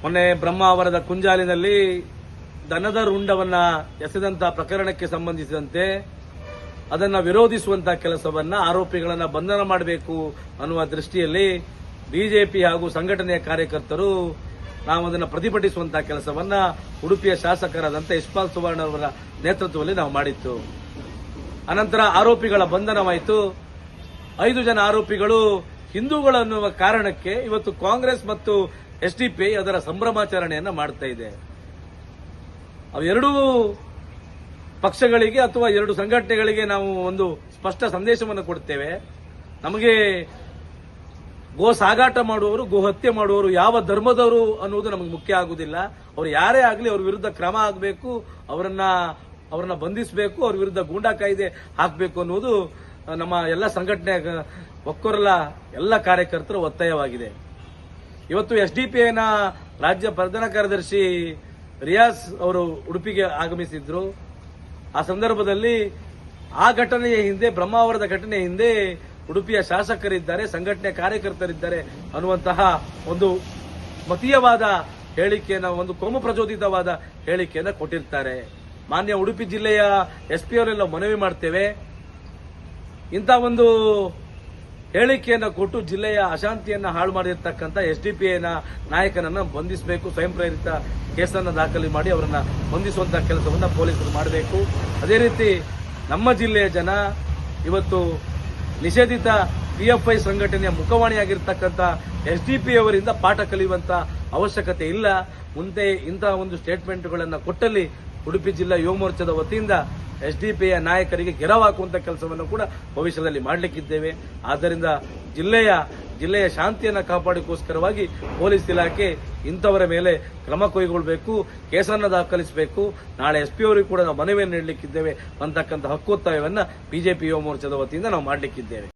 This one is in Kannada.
ಮೊನ್ನೆ ಬ್ರಹ್ಮಾವರದ ಕುಂಜಾಲಿನಲ್ಲಿ ದನದ ರುಂಡವನ್ನ ಎಸೆದಂತಹ ಪ್ರಕರಣಕ್ಕೆ ಸಂಬಂಧಿಸಿದಂತೆ ಅದನ್ನ ವಿರೋಧಿಸುವಂತಹ ಕೆಲಸವನ್ನ ಆರೋಪಿಗಳನ್ನ ಬಂಧನ ಮಾಡಬೇಕು ಅನ್ನುವ ದೃಷ್ಟಿಯಲ್ಲಿ ಬಿಜೆಪಿ ಹಾಗೂ ಸಂಘಟನೆಯ ಕಾರ್ಯಕರ್ತರು ನಾವು ಅದನ್ನು ಪ್ರತಿಭಟಿಸುವಂತಹ ಕೆಲಸವನ್ನ ಉಡುಪಿಯ ಶಾಸಕರಾದಂಥ ಯಶ್ಪಾಲ್ ಸುವರ್ಣ ಅವರ ನೇತೃತ್ವದಲ್ಲಿ ನಾವು ಮಾಡಿತ್ತು. ಅನಂತರ ಆರೋಪಿಗಳ ಬಂಧನವಾಯಿತು. 5 ಜನ ಆರೋಪಿಗಳು ಹಿಂದೂಗಳು ಅನ್ನುವ ಕಾರಣಕ್ಕೆ ಇವತ್ತು ಕಾಂಗ್ರೆಸ್ ಮತ್ತು ಎಸ್ಡಿಪಿಐ ಅದರ ಸಂಭ್ರಮಾಚರಣೆಯನ್ನ ಮಾಡ್ತಾ ಇದೆ. ಅವೆರಡೂ ಪಕ್ಷಗಳಿಗೆ ಅಥವಾ 2 ಸಂಘಟನೆಗಳಿಗೆ ನಾವು ಒಂದು ಸ್ಪಷ್ಟ ಸಂದೇಶವನ್ನು ಕೊಡ್ತೇವೆ. ನಮಗೆ ಗೋ ಸಾಗಾಟ ಮಾಡುವವರು, ಗೋ ಹತ್ಯೆ ಮಾಡುವವರು ಯಾವ ಧರ್ಮದವರು ಅನ್ನುವುದು ನಮಗೆ ಮುಖ್ಯ ಆಗುವುದಿಲ್ಲ. ಅವರು ಯಾರೇ ಆಗಲಿ ಅವ್ರ ವಿರುದ್ಧ ಕ್ರಮ ಆಗಬೇಕು, ಅವರನ್ನ ಬಂಧಿಸಬೇಕು, ಅವ್ರ ವಿರುದ್ಧ ಗೂಂಡಾ ಕಾಯ್ದೆ ಹಾಕಬೇಕು ಅನ್ನುವುದು ನಮ್ಮ ಎಲ್ಲ ಸಂಘಟನೆ ಒಕ್ಕೊರಲ ಎಲ್ಲ ಕಾರ್ಯಕರ್ತರ ಒತ್ತಾಯವಾಗಿದೆ. ಇವತ್ತು ಎಸ್ಡಿಪಿಐನ ರಾಜ್ಯ ಪ್ರಧಾನ ಕಾರ್ಯದರ್ಶಿ ರಿಯಾಜ್ ಅವರು ಉಡುಪಿಗೆ ಆಗಮಿಸಿದ್ರು. ಆ ಸಂದರ್ಭದಲ್ಲಿ ಆ ಘಟನೆಯ ಹಿಂದೆ, ಬ್ರಹ್ಮಾವರದ ಘಟನೆಯ ಹಿಂದೆ ಉಡುಪಿಯ ಶಾಸಕರಿದ್ದಾರೆ, ಸಂಘಟನೆ ಕಾರ್ಯಕರ್ತರಿದ್ದಾರೆ ಅನ್ನುವಂತಹ ಒಂದು ಮತೀಯವಾದ ಹೇಳಿಕೆಯನ್ನು, ಒಂದು ಕೋಮು ಪ್ರಚೋದಿತವಾದ ಹೇಳಿಕೆಯನ್ನು ಕೊಟ್ಟಿರ್ತಾರೆ. ಮಾನ್ಯ ಉಡುಪಿ ಜಿಲ್ಲೆಯ ಎಸ್ಪಿ ಅವರೆಲ್ಲ ಮನವಿ ಮಾಡ್ತೇವೆ, ಇಂಥ ಒಂದು ಹೇಳಿಕೆಯನ್ನು ಕೊಟ್ಟು ಜಿಲ್ಲೆಯ ಅಶಾಂತಿಯನ್ನು ಹಾಳು ಮಾಡಿರ್ತಕ್ಕಂಥ ಎಸ್ಡಿಪಿಐನ ನಾಯಕನನ್ನು ಬಂಧಿಸಬೇಕು, ಸ್ವಯಂ ಪ್ರೇರಿತ ಕೇಸನ್ನು ದಾಖಲು ಮಾಡಿ ಅವರನ್ನ ಬಂಧಿಸುವಂತಹ ಕೆಲಸವನ್ನು ಪೊಲೀಸರು ಮಾಡಬೇಕು. ಅದೇ ರೀತಿ ನಮ್ಮ ಜಿಲ್ಲೆಯ ಜನ ಇವತ್ತು ನಿಷೇಧಿತ ಪಿಎಫ್ಐ ಸಂಘಟನೆಯ ಮುಖವಾಣಿಯಾಗಿರ್ತಕ್ಕಂಥ ಎಸ್ಡಿಪಿ ಅವರಿಂದ ಪಾಠ ಕಲಿಯುವಂತ ಅವಶ್ಯಕತೆ ಇಲ್ಲ. ಮುಂದೆ ಇಂತಹ ಒಂದು ಸ್ಟೇಟ್ಮೆಂಟ್ಗಳನ್ನು ಕೊಟ್ಟಲ್ಲಿ ಉಡುಪಿ ಜಿಲ್ಲಾ ಯುವ ಮೋರ್ಚಾದ ವತಿಯಿಂದ ಎಸ್ಡಿಪಿಯ ನಾಯಕರಿಗೆ ಗೆರವು ಹಾಕುವಂತ ಕೆಲಸವನ್ನು ಕೂಡ ಭವಿಷ್ಯದಲ್ಲಿ ಮಾಡಲಿಕ್ಕಿದ್ದೇವೆ. ಆದ್ದರಿಂದ ಜಿಲ್ಲೆಯ ಶಾಂತಿಯನ್ನು ಕಾಪಾಡೋಕ್ಕೋಸ್ಕರವಾಗಿ ಪೊಲೀಸ್ ಇಲಾಖೆ ಇಂಥವರ ಮೇಲೆ ಕ್ರಮ ಕೈಗೊಳ್ಳಬೇಕು, ಕೇಸನ್ನು ದಾಖಲಿಸಬೇಕು. ನಾಳೆ ಎಸ್ಪಿ ಅವರಿಗೂ ಕೂಡ ನಾವು ಮನವಿಯನ್ನು ನೀಡಲಿಕ್ಕಿದ್ದೇವೆ ಅಂತಕ್ಕಂಥ ಹಕ್ಕೊತ್ತಾಯವನ್ನು ಬಿಜೆಪಿ ಯುವ ಮೋರ್ಚಾದ ವತಿಯಿಂದ ನಾವು ಮಾಡಲಿಕ್ಕಿದ್ದೇವೆ.